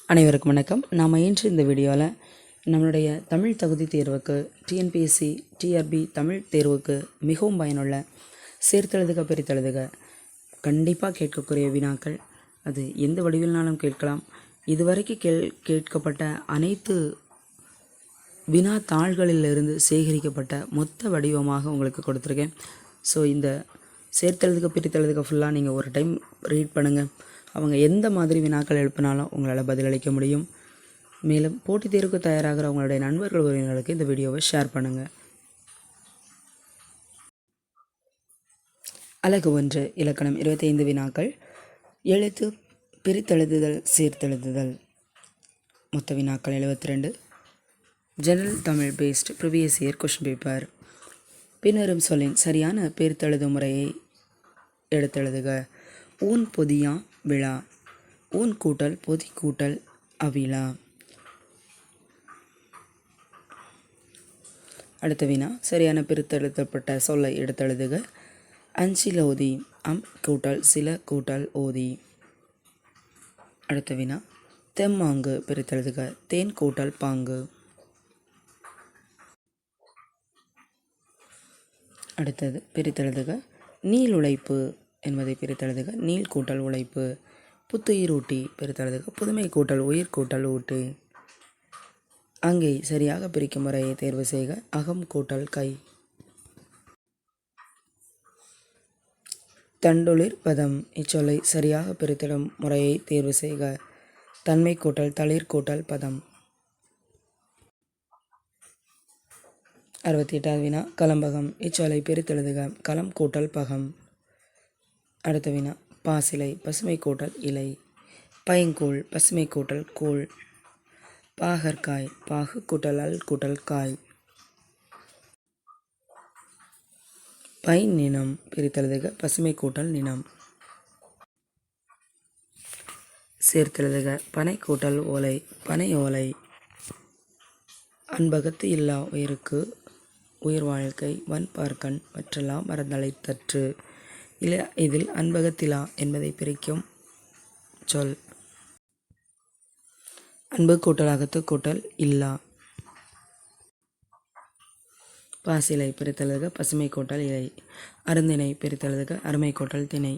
அனைவருக்கும் வணக்கம். நாம் இன்று இந்த வீடியோவில் நம்மளுடைய தமிழ் தகுதி தேர்வுக்கு டிஎன்பிஎஸ்சி டிஆர்பி தமிழ் தேர்வுக்கு மிகவும் பயனுள்ள சேர்த்தெழுதுக பிரித்தெழுதுக கண்டிப்பாக கேட்கக்கூடிய வினாக்கள். அது எந்த வடிவில்னாலும் கேட்கலாம். இதுவரைக்கும் கேட்கப்பட்ட அனைத்து வினா தாள்களிலிருந்து சேகரிக்கப்பட்ட மொத்த வடிவமாக உங்களுக்கு கொடுத்துருக்கேன். ஸோ இந்த சேர்த்தெழுதுக பிரித்தெழுதுக ஃபுல்லாக நீங்கள் ஒரு டைம் ரீட் பண்ணுங்கள். அவங்க எந்த மாதிரி வினாக்கள் எழுப்பினாலும் உங்களால் பதிலளிக்க முடியும். மேலும் போட்டித் தேர்வுக்கு தயாராகிற உங்களுடைய நண்பர்கள் உறவினர்களுக்கு இந்த வீடியோவை ஷேர் பண்ணுங்கள். அலகு 1 இலக்கணம் 25 வினாக்கள். எழுத்து பிரித்தெழுதுதல் சேர்த்தெழுதுதல். மொத்த வினாக்கள் 72. General Tamil based previous year question paper. பின்வரும் சொல்லின் சரியான பிரித்தெழுது முறையை எடுத்தெழுதுக. ஊன் பொதியா விழா. ஊன் கூட்டல் பொதி கூட்டல் அவிழா. அடுத்த வினா சரியான பிரித்தெழுதப்பட்ட சொல்லை எடுத்தெழுதுக. அஞ்சில் ஓதி. அம் கூட்டல் சில கூட்டல் ஓதி. அடுத்த வினா தெம்மாங்கு பிரித்தெழுதுக. தேன் கூட்டல் பாங்கு. அடுத்தது பிரித்தெழுதுக. நீள் உழைப்பு என்பதை பிரித்தெழுதுக. நீள் கூட்டல் உழைப்பு. புத்துயிர் ஊட்டி பிரித்தெழுதுக. புதுமை கூட்டல் உயிர் கூட்டல் ஊட்டு. அங்கே சரியாக பிரிக்கும் முறையை தேர்வு செய்க. அகம் கூட்டல் கை. தண்டுளிர் பதம் இச்சொல்லை சரியாக பிரித்திடும் முறையை தேர்வு செய்க. தன்மை கூட்டல் தளிர் கூட்டல் பதம். 68வது வினா கலம்பகம் இச்சொல்லை பிரித்தெழுதுக. களம் கூட்டல் பகம். அடுத்த வினா பாசிலை பசுமை கூட்டல் இலை. பைங்கூழ் பசுமை கூட்டல் கூழ். பாகற்காய் பாகு கூட்டல் அல் கூட்டல் காய். பைன் நினம் பிரித்தெழுதுக. பசுமை கூட்டல் நினம். சேர்த்தெழுதுக. பனை கூட்டல் ஓலை. பனை ஓலை. அன்பகத்து இல்லா உயிருக்கு உயிர் வாழ்க்கை வன்பார்க்கண் மற்றெல்லாம் மறந்தலை தற்று. இதில் அன்பகத்திலா என்பதை பிரிக்கும் சொல். அன்பு கூட்டல் அகத்து கூட்டல் இல்லா. பாசிலை பிரித்தெழுதுக. பசுமை கூட்டல் இலை. அருந்தினை பிரித்தெழுதுக. அருமை கூட்டல் திணை.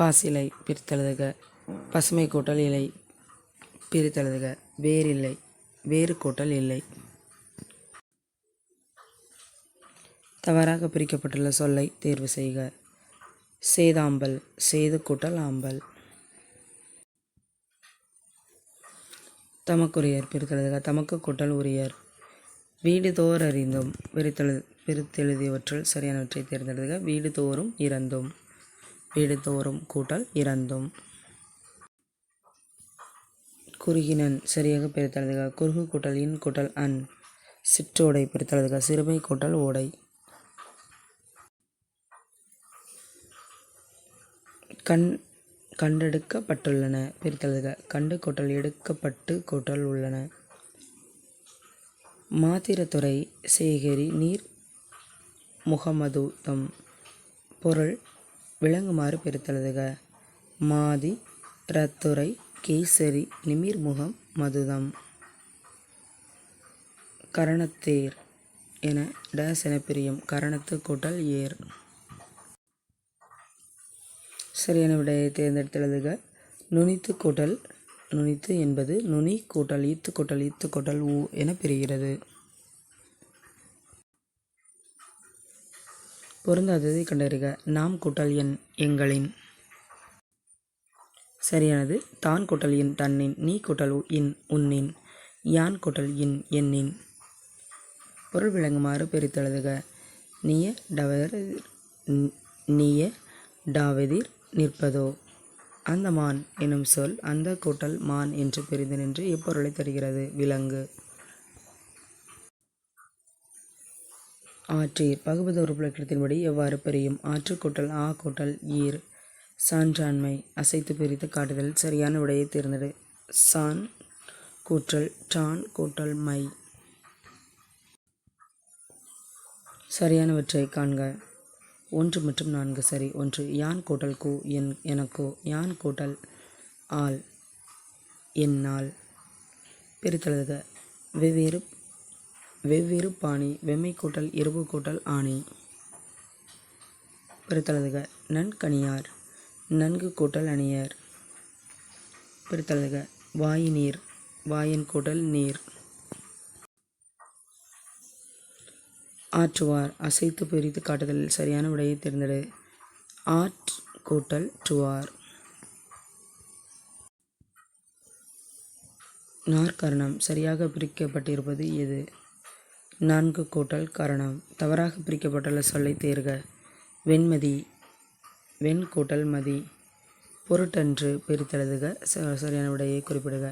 பாசிலை பிரித்தெழுதுக. பசுமை கூட்டல் இலை பிரித்தெழுதுக. வேறில்லை வேறு கூட்டல் இல்லை. தவறாக பிரிக்கப்பட்டுள்ள சொல்லை தேர்வு செய்க. சேதாம்பல் சேது கூட்டல் ஆம்பல். தமக்குரியர் பிரித்தெழுதுக. தமக்கு கூட்டல் உரியர். வீடு தோர் அறிந்தும் பிரித்தெழுதியவற்றுள் சரியானவற்றை தேர்ந்தெழுதுக. வீடு தோறும் இறந்தும். வீடு தோறும் கூட்டல் இறந்தும். குறுகினன் சரியாக பிரித்தெழுதுக. குறுகு கூட்டல் இன் கூட்டல் அன். சிற்றோடை பிரித்தெழுதுக. சிறுமை கூட்டல் ஓடை. கண்டெடுக்கப்பட்டுள்ளன பிரித்தெழுதுக. கண்டு கூட்டல் எடுக்கப்பட்டு கூட்டல் உள்ளன. மாத்திரத்துறை சேகரி நீர் முகமதுதம். பொருள் விளங்குமாறு பிரித்தெழுதுக. மாதி ரத்துறை கேசரி நிமிர் முகம் மதுதம். கரணத்தேர் என டேஸ் என பிரியும். கரணத்து கூட்டல் ஏர். சரியான விடையை தேர்ந்தெடுத்தெழுதுக. நுனித்து கூட்டல் நுனித்து என்பது நுனி கூட்டல் ஈத்து கூட்டல் ஈத்து கூட்டல் ஊ என பிரிகிறது. பொருந்தாததை கண்டறிக. நாம் கூட்டல் என் எங்களின். சரியானது தான் கூட்டல் இன் தன்னின். நீ கூட்டல் இன் உன்னின். யான் கூட்டல் இன் எண்ணின். பொருள் விளங்குமாறு பிரித்தெழுதுக. நீய டாவெதிர் நிற்பதோ. அந்த மான் எனும் சொல் அந்த கூட்டல் மான் என்று பிரிந்து நின்று எப்பொருளை தருகிறது. விலங்கு. ஆற்றீர் பகுபத உறுப்பிலக்கணத்தின்படி எவ்வாறு பிரியும். ஆற்று கூட்டல் ஆ கூட்டல் ஈர். சான்றாண்மை அசைத்து பிரித்து காட்டுதல். சரியான விடையை தேர்ந்தெடு. சான் கூட்டல் டான் கூட்டல் மை. சரியானவற்றை காண்க. 1 மற்றும் 4 சரி. 1 யான் கூட்டல் கு என் எனக்கோ. யான் கூட்டல் ஆள் என்னால். பிரித்தெழுதுக. வெவ்வேறு வெவ்வேறு பாணி வெம்மை கூட்டல் இரும்பு கூட்டல் ஆணி. பிரித்தெழுதுக. நன்கணியார் நன்கு கூட்டல் அணியர். பிரித்தெழுதுக. வாயினீர் வாயன் கூட்டல் நீர். ஆற்றுவார் அசைத்து பிரித்து காட்டுதலில் சரியான விடையை தேர்ந்தெடு. ஆட் கூட்டல் டுவார். நாற்கரணம் சரியாக பிரிக்கப்பட்டிருப்பது எது? 4 கூட்டல் கரணம். தவறாக பிரிக்கப்பட்டுள்ள சொல்லை தேர்க. வெண்மதி வெண் கூட்டல் மதி. பொருட்டன்று பிரித்தெழுதுக. சரியான விடையை குறிப்பிடுக.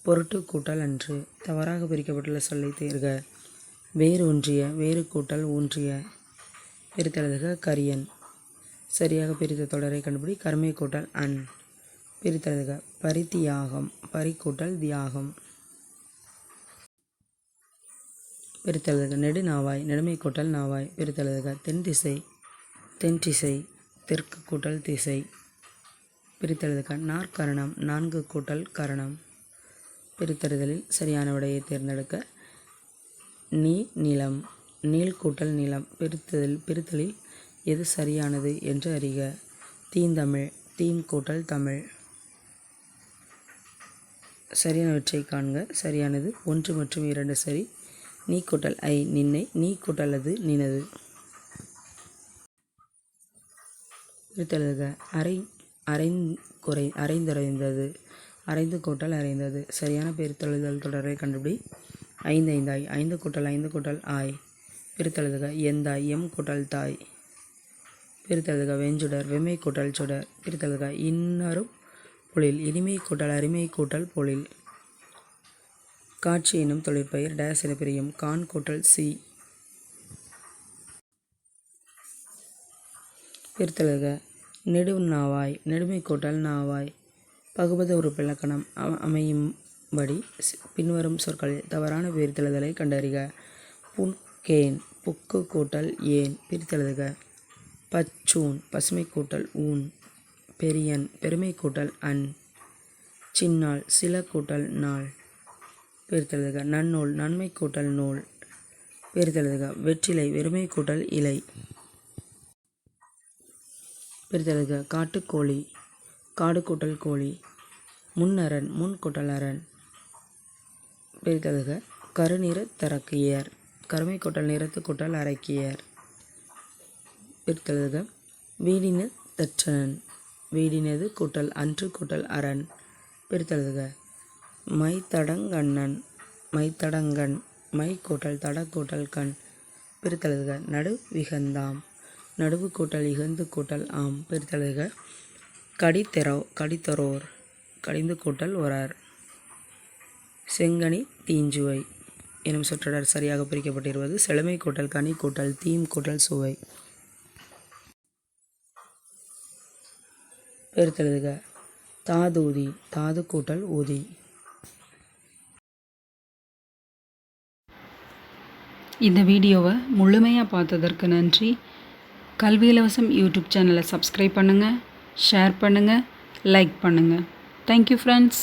பொருட்டு கூட்டல் அன்று. தவறாக பிரிக்கப்பட்டுள்ள சொல்லை தேர்க. வேறு ஒன்றிய வேறு கூட்டல் ஊன்றிய. பிரித்தெழுதுக. கரியன். சரியாக பிரித்த தொடரை கண்டுபிடி. கர்மை கூட்டல் அன். பிரித்தெழுதுக. பரித்தியாகம் பரி கூட்டல் தியாகம். பிரித்தெழுதுக. நெடுநாவாய் நெடுமை கூட்டல் நாவாய். பிரித்தெழுதுக. தென் திசை தென் திசை தெற்கு கூட்டல் திசை. பிரித்தெழுதுக. நாற்கரணம் 4 கூட்டல் கரணம். பிரித்தெழுதலில் சரியான விடையை தேர்ந்தெடுக்க. நீ நிலம் நீள் கூட்டல் நிலம். பிரித்தலில் எது சரியானது என்று அறிக. தீந்தமிழ் தீம் கூட்டல் தமிழ். சரியானவற்றை காண்க. சரியானது 1 மற்றும் 2 சரி. நீ கூட்டல் ஐ நின்னை நீ கூட்டல் அது நினது. பிரித்தெழுதுக. அரைந்துரைந்தது அரைந்து கூட்டல் அரைந்தது. சரியான பிரித்தெழுதல் தொடரை கண்டுபிடி. 5 ஐந்தாய் 5 கூட்டல் 5 கூட்டல் ஆய். பிரித்தெழுதுக. எந்தாய் எம் கூட்டல் தாய். பிரித்தெழுதுக. வெஞ்சுடர் வெம்மை கூட்டல் சுடர். பிரித்தெழுதுக. இன்னரும் பொழில் இனிமை கூட்டல் அருமை கூட்டல் பொழில். காட்சி என்னும் தொழிற்பெயர் டேஸ் என பிரியும். கான் கூட்டல் சி. பிரித்தெழுதுக. நெடுநாவாய் நெடுமை கூட்டல் நாவாய். பகுபத உறுப்பிலக்கணம் அமையும்படி பின்வரும் சொற்களில் தவறான பிரித்தெழுதலை கண்டறிக. புக்கேன் புக்கு கூட்டல் ஏன். பிரித்தெழுதுக. பச்சூன் பசுமை கூட்டல் ஊன். பெரியன் பெருமை கூட்டல் அன். சின்னாள் சில கூட்டல் நாள். பிரித்தெழுதுக. நன்னூல் நன்மை கூட்டல் நூல். பிரித்தெழுதுக. வெற்றிலை வெறுமை கூட்டல் இலை. பிரித்தெழுதுக. காட்டுக்கோழி காடு கூட்டல் கோழி. முன்னரண் முன் கூட்டல் அரண். பிரித்தெழுதுக. கருநிற தரக்கியர் கருமை கூட்டல் நிறத்து கூட்டல் அரைக்கியர். பிரித்தெழுதுக. வீடின தற்றன் வீடினது கூட்டல் அன்று கூட்டல் அரண். பிரித்தெழுதுக. மைத்தடங்கண்ணன் மைத்தடங்கண் மை கூட்டல் தட கூட்டல் கண். பிரித்தெழுதுக. நடு விகந்தாம் நடுவு கூட்டல் இகந்து கூட்டல் ஆம். பிரித்தெழுதுக. கடித்தரோர் கடிந்து கூட்டல் ஒரார். செங்கனி தீஞ்சுவை எனும் சொற்றொடர் சரியாக பிரிக்கப்பட்டிருப்பது. செழுமை கூட்டல் கனி கூட்டல் தீம் கூட்டல் சுவை. பிரித்தெழுதுக. தாதூதி தாது கூட்டல் ஊதி. இந்த வீடியோவை முழுமையாக பார்த்ததற்கு நன்றி. கல்வி இலவசம் யூடியூப் சேனலை சப்ஸ்கிரைப் பண்ணுங்கள், ஷேர் பண்ணுங்கள், லைக் பண்ணுங்கள். Thank you friends.